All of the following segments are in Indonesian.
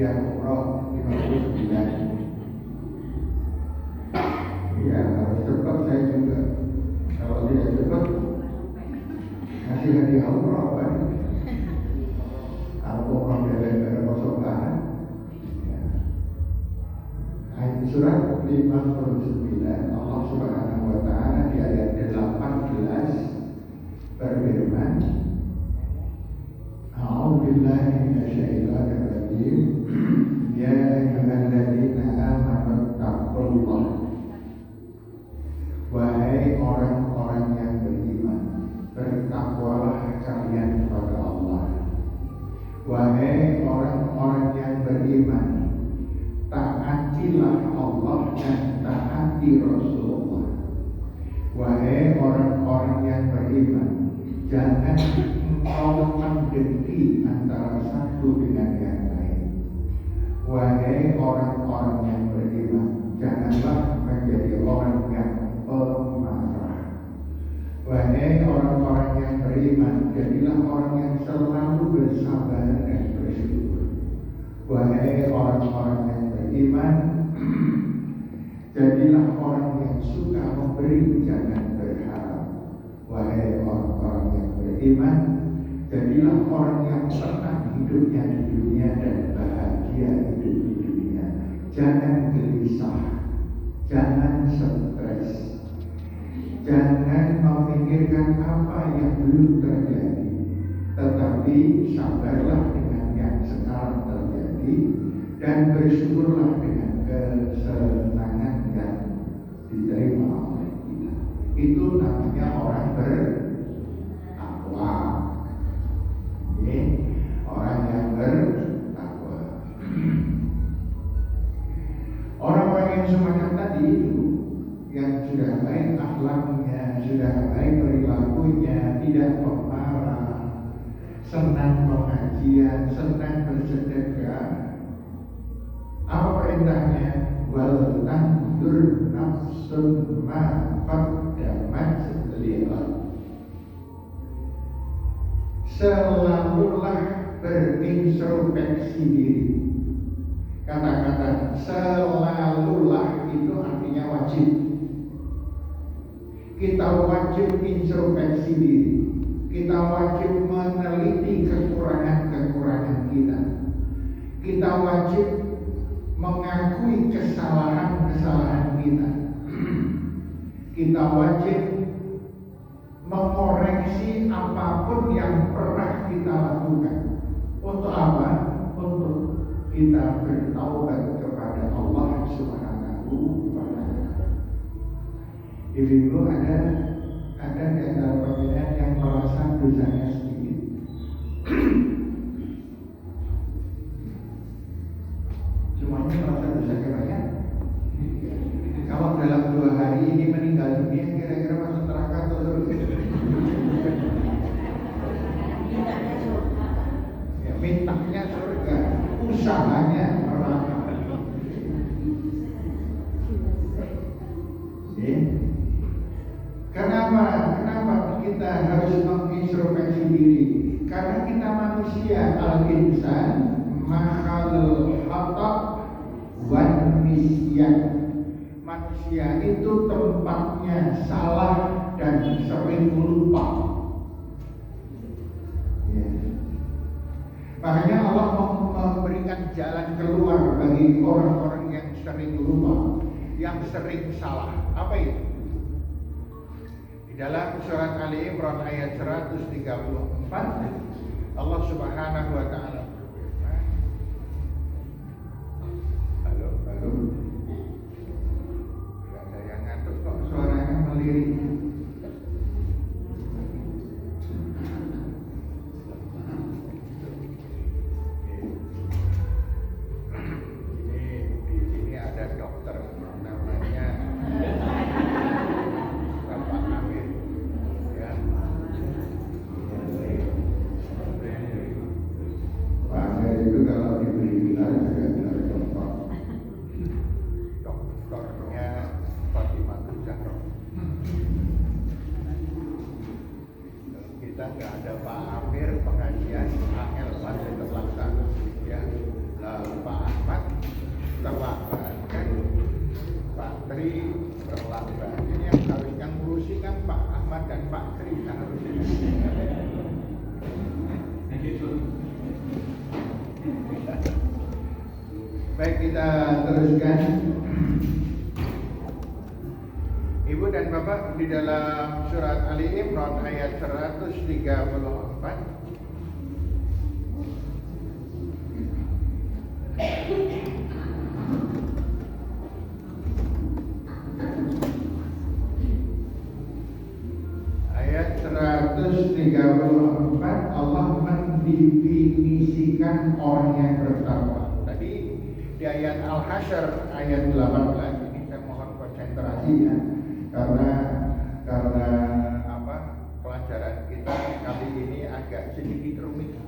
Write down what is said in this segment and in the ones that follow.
hadiah umroh 59. Ya harus cepat saya juga. Kalau tidak cepat ngasih hadiah umroh kan? Kalau umroh dari kosong bahan. Surat 59 Allah Subhanahu wa Ta'ala di ayat 18 berfirman, A'udzubillahi minasyaitonir rajim. Ya ayyuhalladzina amanu taqullah. Wahai orang-orang yang beriman, bertakwalah kalian kepada Allah. Wahai orang-orang yang beriman, taatilah Allah dan taati Rasulullah. Wahai orang-orang yang beriman, jangan engkau mendengki antara satu dengan yang lain. Wahai orang-orang yang beriman, janganlah menjadi orang yang pemarah. Wahai orang-orang yang beriman, jadilah orang yang selalu bersabar dan bersyukur. Wahai orang-orang yang beriman, jadilah orang yang suka memberi, jangan berharap. Wahai orang-orang yang beriman, jadilah orang yang senang hidupnya di dunia dan bahagia hidup di dunia. Jangan gelisah, jangan stres, jangan memikirkan apa yang belum terjadi, tetapi sabarlah dengan yang sekarang terjadi dan bersyukurlah dengan kesenangan yang diterima oleh kita. Itu namanya orang bertakwa. Orang yang bertakwa. Orang-orang yang semacam tadi itu, yang sudah baik akhlaknya, sudah baik perilakunya, tidak pemarah, senang pengajian, senang bersedekah. Apa perintahnya? Wal tandur nafsun ma qaddamat lihat. Selalulah berintrospeksi diri. Kata-kata selalulah itu artinya wajib. Kita wajib introspeksi diri. Kita wajib meneliti kekurangan-kekurangan kita. Kita wajib mengakui kesalahan-kesalahan kita. Kita wajib mengoreksi apapun yang pernah kita lakukan. Untuk apa? Untuk kita bertaubat kepada Allah Subhanahu wa Ta'ala. Ibu-ibu, ada di antara pembinaan yang merasa dosanya sedikit. Semuanya merasa dosanya banyak. Kalau dalam 2 hari ini meninggal dunia, kira-kira masuk neraka atau surga? Ya, mintanya surga, usahanya neraka. Kenapa kita harus mengintrospeksi diri? Karena kita manusia, al-insan makhluk khata' wan nisyan. Manusia itu tempatnya salah dan sering lupa. Ya. Makanya Allah memberikan jalan keluar bagi orang-orang yang sering lupa, yang sering salah. Apa itu? Di dalam surat Ali Imran ayat 134, Allah Subhanahu wa Ta'ala berfirman, halo, gak ada yang ngantuk kok, suaranya melirik. Di sini ada dokter namanya Bapak Amir, ya. santri berlambat. Ini yang harus yang ngurusi kan Pak Ahmad dan Pak Kri harusnya. Baik, kita teruskan. Ibu dan Bapak, di dalam surat Ali Imran ayat 134 ayat 134 Allah mendefinisikan orang yang bertakwa. Tadi di ayat Al-Hasyr ayat 18 ini saya mohon konsentrasi ya, karena pelajaran kita kali ini agak sedikit rumit,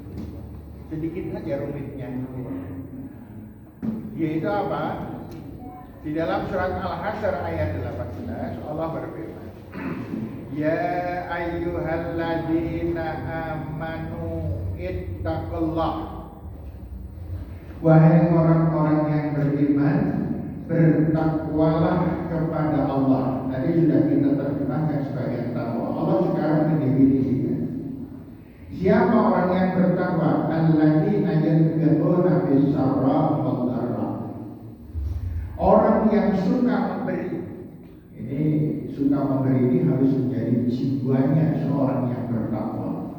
sedikit saja rumitnya. Yaitu apa? Di dalam surat Al-Hasyr ayat 18 Allah berfirman, Ya ayyuhalladzina amanu ittaqullah. Wahai orang-orang yang beriman, bertakwalah kepada Allah. Tadi sudah kita terjemahkan sebagai takwa. Allah sekarang mendefinisikan siapa orang yang bertakwa. Alladzina yanfiquna bis-sarra wad-dharra. Orang yang suka memberi. Ini suka memberi ini harus menjadi jiwanya seorang yang bertakwa.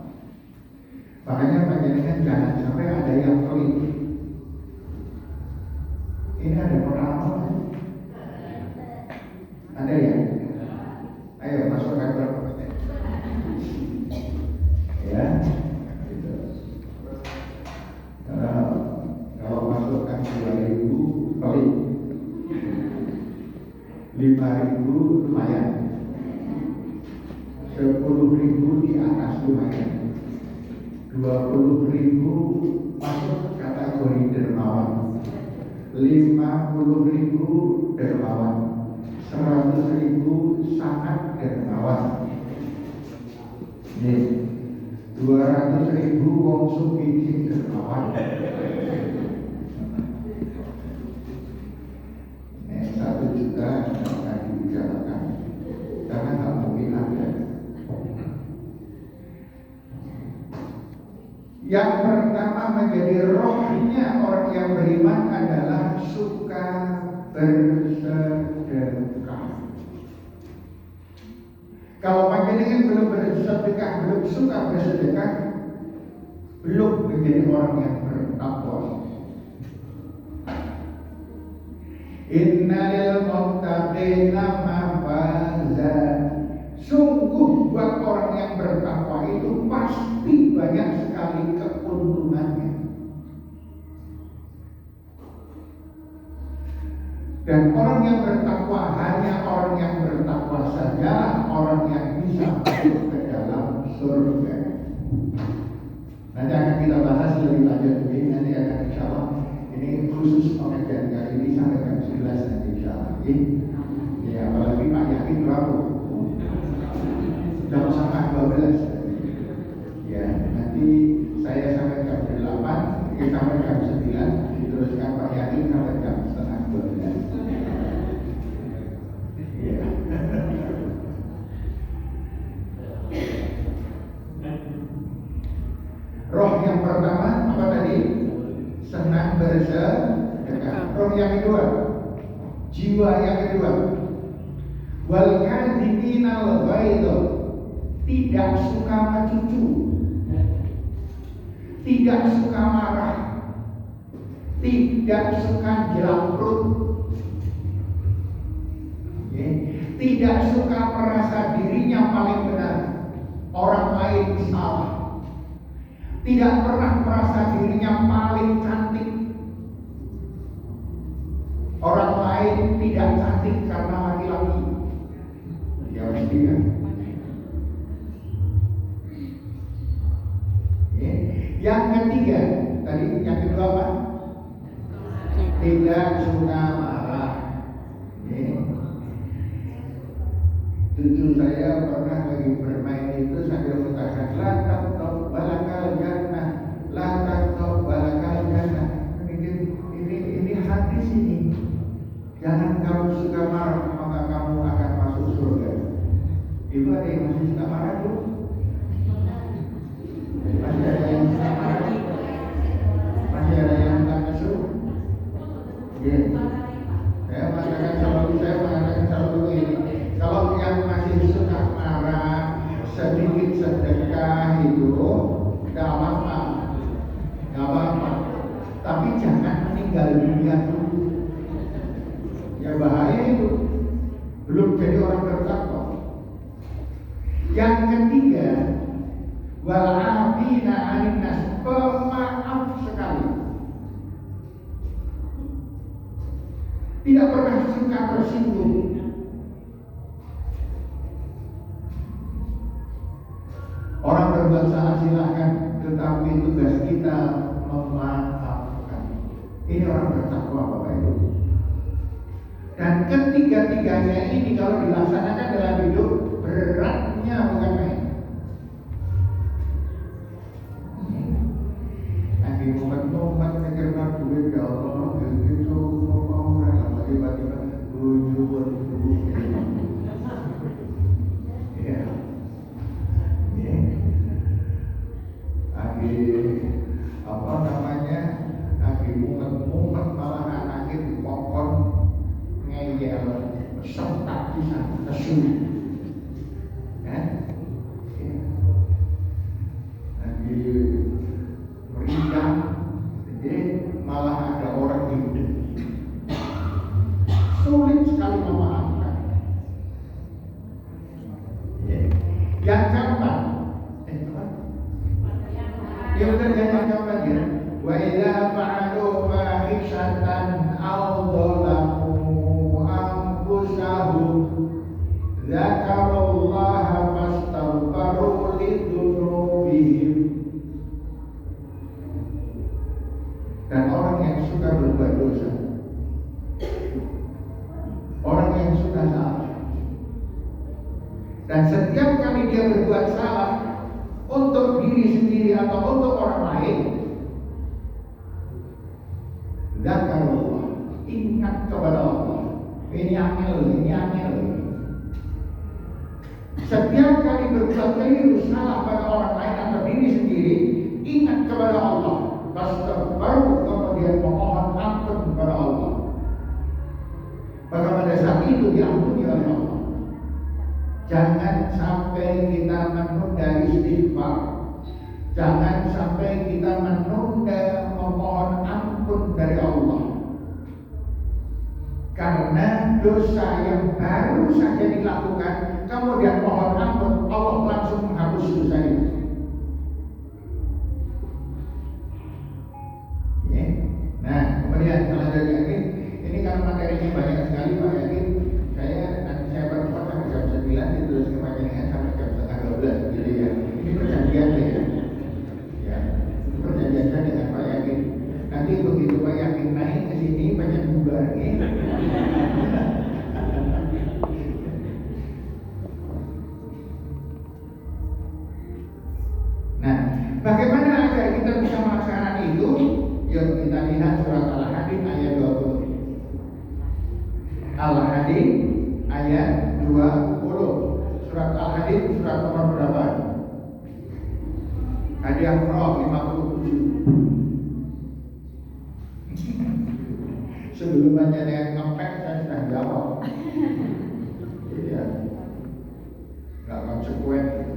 Makanya panjenengan jangan sampai ada yang pelit. Ini ada orang apa? Ada ya? Ayo masukkan berapa? Ya, gitu. Kalau masukkan 2.000 pelit, 5.000 lumayan, 10.000 di atas lumayan, 20.000 masuk kategori dermawan, 50.000 dermawan, 100.000 sangat dermawan. Nih, 200.000 wong sugih dermawan. 1 juta akan dibicarakan karena nggak mungkin ada. Yang pertama menjadi rohnya orang yang beriman adalah suka bersedekah. Kalau panjenengan belum bersedekah, belum suka bersedekah, belum menjadi orang yang bertakwa. Innal muttaqina mafazan. Sungguh buat orang yang bertakwa itu pasti banyak sekali keuntungannya. Dan orang yang bertakwa hanya orang yang bertakwa saja orang yang bisa masuk ke dalam surga. Nanti akan kita bahas lebih lanjut ini, nanti akan insyaallah ini khusus pengajian kali ini sampai jam 11 nanti insyaallah. Ya, apalagi Pak Yakin berapa? Jam setengah 12. Ya, nanti saya sampai jam 8, kita sampai jam 9, diteruskan Pak Yakin sampai jam setengah 12. Ya. Roh yang pertama apa tadi? Senang bersedekah. Roh yang kedua, jiwa yang kedua, wal kadhiminal ghaidh. Tidak suka mencucu, tidak suka marah, tidak suka jelambrut, tidak suka merasa dirinya paling benar, orang lain salah, tidak pernah merasa dirinya paling cantik, orang lain tidak cantik karena laki-laki. Ya mesti kan. Yang ketiga, tadi yang kedua apa? Tidak suka marah. Cucu saya pernah lagi bermain itu sambil mengatakan la taqtab balakal jannah, la taqtab balakal jannah. Ini hadis ini. Jangan kamu suka marah, Ibu ada yang masih suka marah tuh? Masih ada yang suka marah? Masih ada yang suka nesu? Iya. Saya mengatakan selalu ini. Kalau yang masih suka marah, sedikit sedekah itu nggak apa-apa, nggak apa-apa. Tapi jangan meninggal dunia dulu. Ya bahaya itu. Belum jadi orang bertakwa. Yang ketiga, wal afina 'anil nas, pemaaf sekali. Tidak pernah suka tersinggung. Orang berbuat salah silahkan, tetapi tugas kita memaafkan. Ini orang bertakwa Bapak Ibu. Dan ketiga-tiganya ini kalau dilaksanakan dalam hidup, beratnya bukan main. Lagi momen-momen mengejar duit ya Allah, begitu mau lah tiba-tiba tujuan duit. Ya, lagi apa namanya? Lagi momen-momen malah anaknya dipokon ngeyel, sentak bisa kesu. Lagi meriang, jadi malah ada orang hidup. Sulit sekali memaafkan. Yang keempat, yang keempat ya. Wa idza fa'alu fahishatan aw dhalamu anfusahum dzakarullaha fastaghfiru lidzunubihim. Dan orang yang suka berbuat dosa, orang yang suka salah, dan setiap kali dia berbuat salah untuk diri sendiri atau untuk orang lain, zakarullah, ingat kepada Allah. Ini angel. Setiap kali berbuat keliru salah pada orang lain atau diri sendiri, ingat kepada Allah. Baru kemudian memohon ampun kepada Allah. Maka pada saat itu diampuni oleh Allah. Jangan sampai kita menunda istighfar. Jangan sampai kita menunda memohon ampun dari Allah. Karena dosa yang baru saja dilakukan, kemudian mohon ampun, Allah langsung menghapus dosa itu. Nah, kemudian kalau dari ini karena materinya banyak sekali Pak Yakin, saya berempat sampai jam 9 ditulis ke panjenengan sampai jam setengah 12 gitu ya. Ini perjanjian ya. Ya, perjanjian saya dengan Pak Yakin. Nanti begitu Pak Yakin naik ke sini banyak bubar nih. Nah, bagaimana agar kita bisa melaksanakan itu? Yuk kita lihat surat Al-Hadid ayat 20. Al-Hadid ayat 20. Surat Al-Hadid surat nomor berapa? Hadiah Pro 57. Sebelum baca yang ngepek saya sudah jawab. Iya, nggak konsekuen.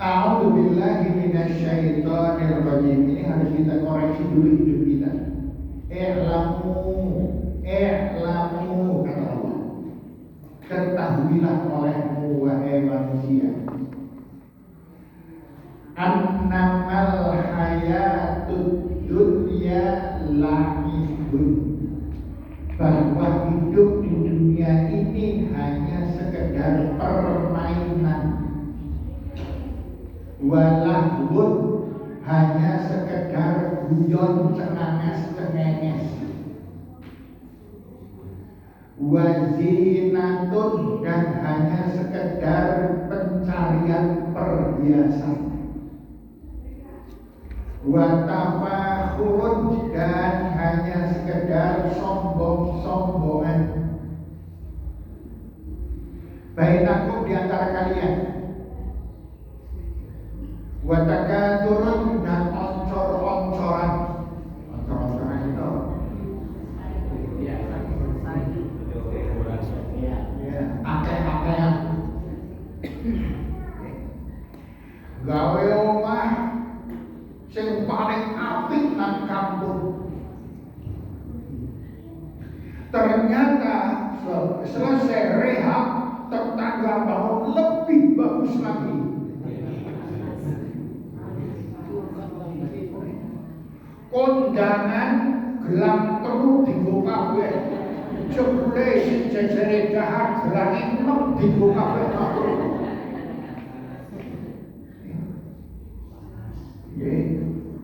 A'udzubillahi minasyaitonir rajim. Ini harus kita koreksi dulu hidup kita. I'lamu kata Allah. Ketahuilah olehmu wahai manusia. Annamal hayatud dunya la'ibun. Bahwa hidup di dunia ini hanya sekedar permainan. Walahun, hanya sekedar guyon cengenges. Wazinatun, dan hanya sekedar pencarian perhiasan. Watafakhurun, dan hanya sekedar sombong-sombongan. bainakum di antara kalian. Wa takaturun dan oncor-oncoran. Oncor-oncoran itu akeh-akehan. Gawe omah sing paling apik nang kampung. Ternyata selesai rehab, tetangga bangun lebih bagus lagi. Kondangan gelang telu dienggo kabeh. Jebule sing jejere dahar gelange enom dienggo kabeh.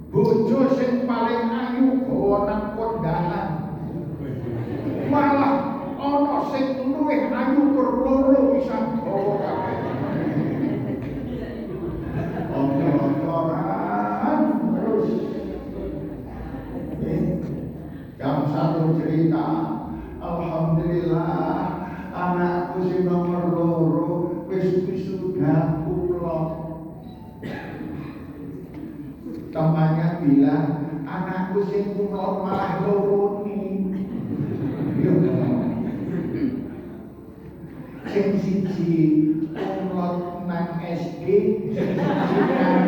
Bojo sing paling ayu gawa nang kondangan. Malah ana sing luwih ayu tur loro bisa gawa kabeh. Oncor-oncoran terus. Yang satu cerita, alhamdulillah anakku sing nomor loro wis wisuda kumlot. Temannya bilang, anakku sing kumlot malah loro nih. Sing siji kumlot nang SD, sing siji nang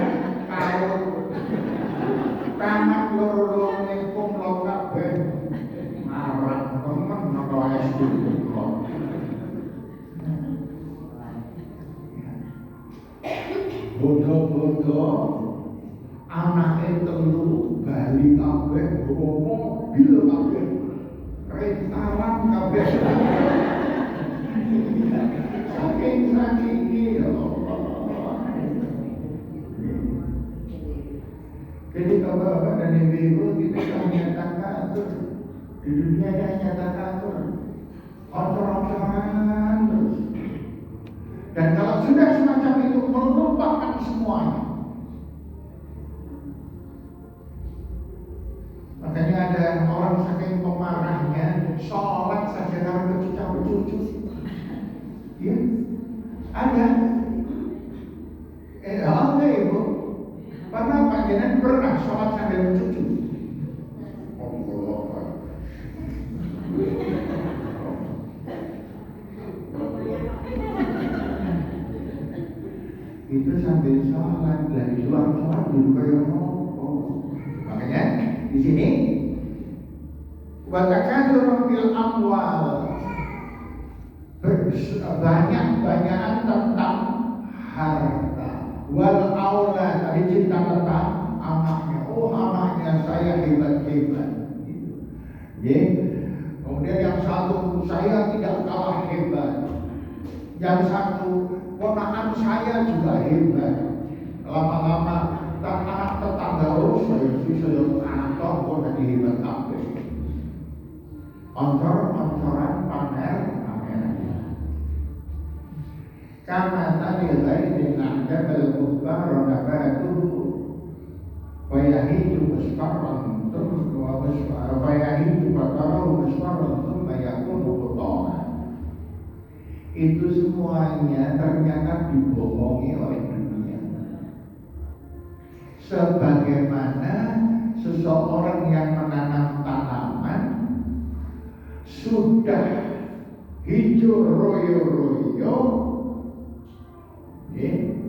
PAUD. Tamat loro ning kumlot kabeh. Marah temen nang SD kumlot. Bodoh-bodoh anake telu bali kabeh bawa mobil kabeh. Rentalan kabeh. Saking ya Allah. Jadi bapak dan ibu kita nyatakan di dunia yang nyatakan oncor-oncoran terus. Dan kalau sudah semacam itu melupakan semuanya. Makanya ada orang saking pemarahnya sholat saja karena bercucu. Ya, ada. Ada ibu. Karena panjenengan pernah sholat sambil bercucu. Allah. Itu sambil sholat dari luar sholat dulu kayak makanya di sini watakatsur fil amwal, banyak-banyakan tentang harta. Wal aulad, tadi cerita tentang anaknya. Oh, anaknya saya hebat-hebat. Ya. Kemudian yang satu, saya tidak kalah hebat. Yang satu, ponakan saya juga hebat. Lama-lama anak tetangga saya anak tokoh dari hebat apa? Oncor-oncoran pamer. Karena tadi dengan jabal kufar nabatu fayahidu musfarran fayahidu fatarahu musfarran thumma yakunu qutana. Itu semuanya ternyata dibohongi oleh dunia. Sebagaimana seseorang yang menanam tanaman sudah hijau royo-royo,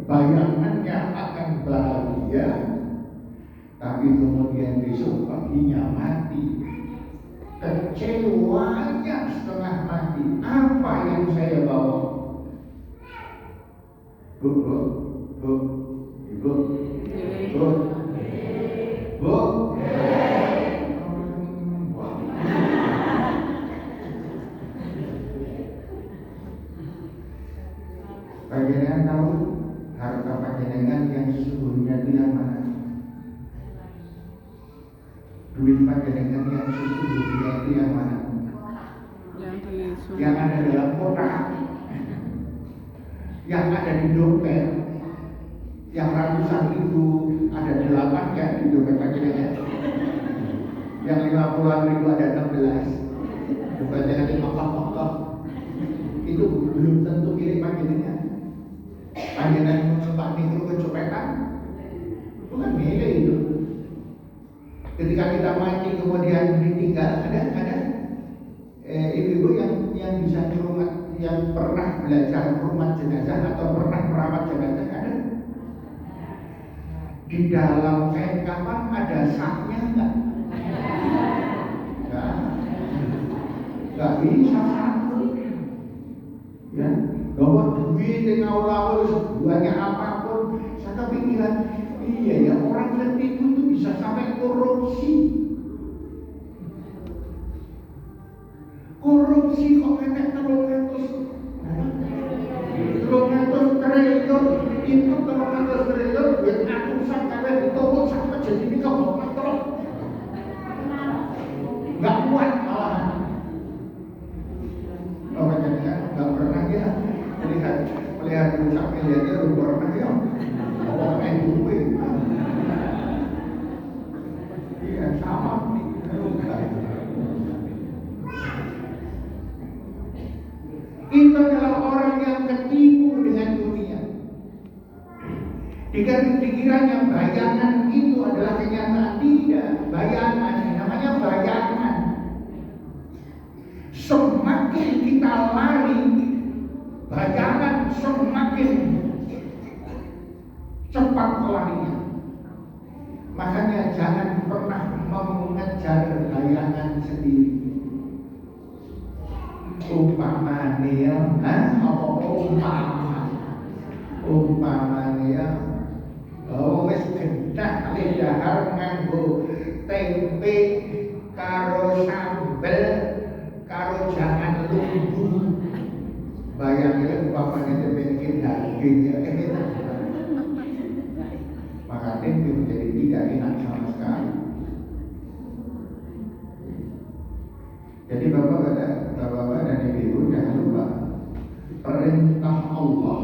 bayangannya akan bahagia, tapi kemudian besok paginya mati. Kecewanya setengah mati. Apa yang saya bawa? Bu, ibu, Panjenengan tahu harta panjenengan yang sesungguhnya itu yang mana? Duit panjenengan yang sesungguhnya itu yang mana? Yang ada dalam kotak, yang ada di dompet, yang ratusan ribu ada 8 kan di dompet panjenengan. Yang 50-an ribu ada 16. Dompetnya ada mokok-mokok. Itu belum tentu milik panjenengan. Panjenengan numpak niku kecopetan, bukan milik itu. Ketika kita mati kemudian ditinggal, ada ibu-ibu yang bisa rumah, yang pernah belajar rumah jenazah atau pernah merawat jenazah, ada. Di dalam kain kafan ada saknya enggak? Enggak bisa satu. Ya, bawa duit dengan ulama banyak apapun, saya kepikiran, iya ya orang tertipu itu bisa sampai korupsi. Korupsi kok kena 300 triliun, itu 300 triliun duit atusan kalian ditumpuk sampai jadi ini kebohongan terus. Gak kuat malahan. Oh kan gak pernah ya melihat rusak miliarnya belum pernah ya. Oh main duit. Iya sama. Itu adalah orang yang ketipu dengan dunia. Dikiranya bayangan itu adalah kenyataan. Tidak, bayangan. Namanya bayangan. Semakin kita lari, bayangan semakin cepat larinya. Makanya jangan pernah mengejar bayangan sendiri. Umpamanya, umpamanya, wis gendah kali dahar nganggo tempe karo sambel karo jangan lumbu. Bayangin umpamanya tempe ini daging ya, makanya itu menjadi tidak enak sama sekali. Jadi Bapak dan Ibu jangan lupa, perintah Allah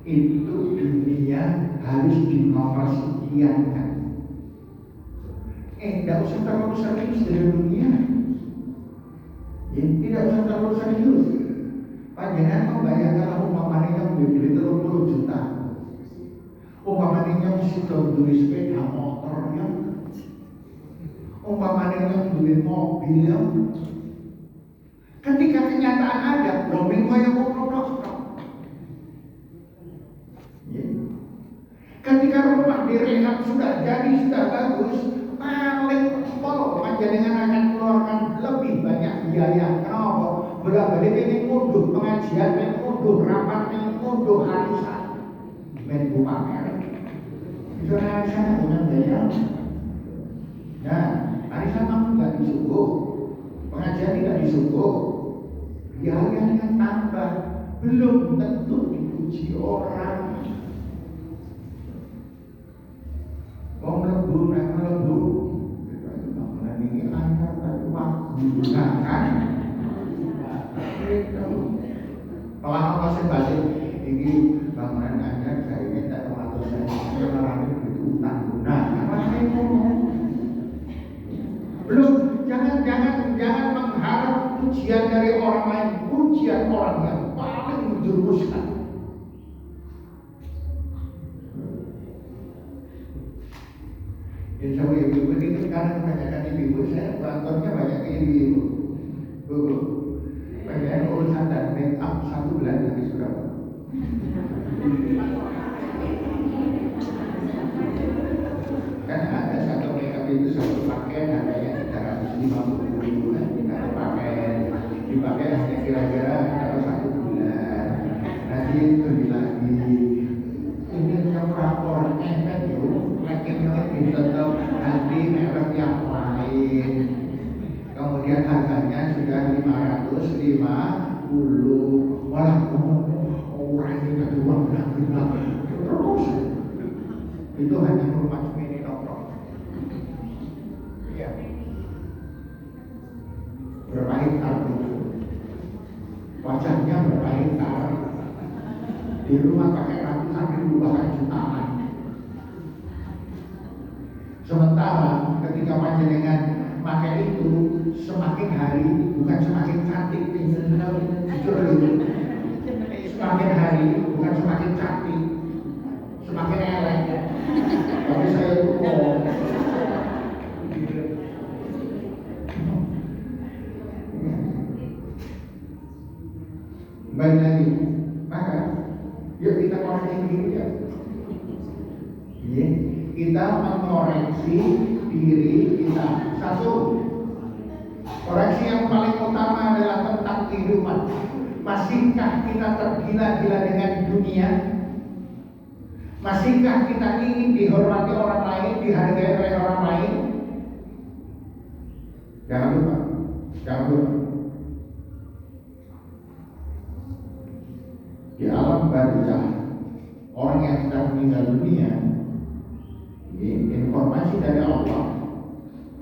itu dunia harus dinomorsediankan. Tidak usah terlalu serius dengan dunia. Tidak usah terlalu serius. Panjenengan membayangkan umpamanya beli 30 juta, umpamanya mesti beli sepeda motor ya, umpamanya beli mobil ya. Ketika kenyataan ada, belum yang mau ketika rumah direhab sudah jadi, sudah bagus, paling pol panjenengan akan keluarkan lebih banyak biaya. Kenapa? Berapa ini munduh pengajian, munduh rapat, munduh arisan, buka merek. Itu arisan bukan biaya. Nah, arisan kamu nggak disuguh, pengajian tidak disuguh, biayanya tambah, belum tentu dipuji orang. Mau melebu, naik melebu, ini antar tapi waktu gunakan. Kalau apa sih balik ini bangunan anjar saya ini tak terlalu saya orang itu utang gunakan. Belum, jangan mengharap pujian dari orang lain, pujian orang yang paling menjerumuskan. Insya Allah ibu-ibu ini sekarang kebanyakan ibu-ibu, saya kantornya banyak ibu-ibu. Bu, pengen urusan dan make up 1 bulan lagi sudah. Karena ada satu make up itu satu pakaian harganya 350 ribu kita dipakai hanya kira-kira kalau 1 bulan. Nanti beli lagi. Ini rapor efek itu, makin tetap nanti merek yang lain. Kemudian harganya sudah 550. Walah, orang ini kedua benar-benar terus. Itu hanya rumah mini nongkrong. Iya. Berapa hektar itu? Wajahnya berapa hektar? Di rumah pakai ratusan ribu bahkan jutaan. Sementara ketika panjenengan pakai itu semakin hari bukan semakin cantik, jujur itu. semakin hari bukan semakin cantik, semakin elek. Tapi saya tua. Baik lagi, maka yuk kita koreksi dulu ya. Kita mengoreksi diri kita. Satu, koreksi yang paling utama adalah tentang kehidupan. Masihkah kita tergila-gila dengan dunia? Masihkah kita ingin dihormati orang lain, dihargai oleh orang lain? Jangan lupa, jangan lupa. Di alam barzah, orang yang sedang meninggal dunia, informasi dari Allah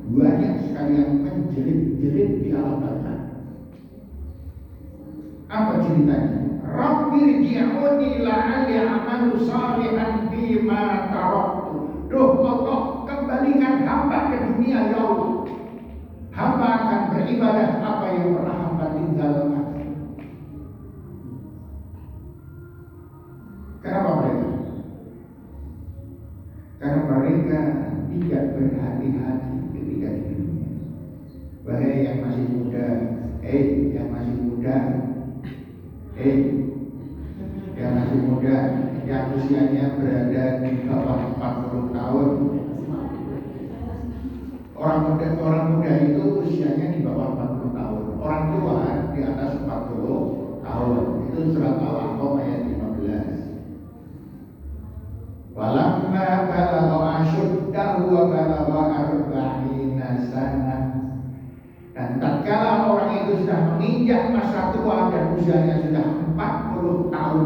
banyak sekali yang menjerit-jerit di alam barzah. Apa ceritanya? Rabbi rji'uni la'alli a'malu salihan bima taraktu. Duh Allah, kembalikan hamba ke dunia ya Allah. Hamba akan beribadah apa yang pernah hamba tinggalkan. Kenapa mereka? Karena mereka tidak berhati-hati ketika di dunia. Wahai yang masih muda, yang masih muda, yang masih muda, yang usianya berada di bawah 40 tahun. Orang muda itu usianya di bawah 40 tahun. Orang tua di atas 40 tahun. Itu surat Al-Ahqaf ayat 15. Walamma balagha asyuddahu wa balagha arba'ina sanah. Dan tatkala orang itu sudah menginjak masa tua dan usianya sudah 40 tahun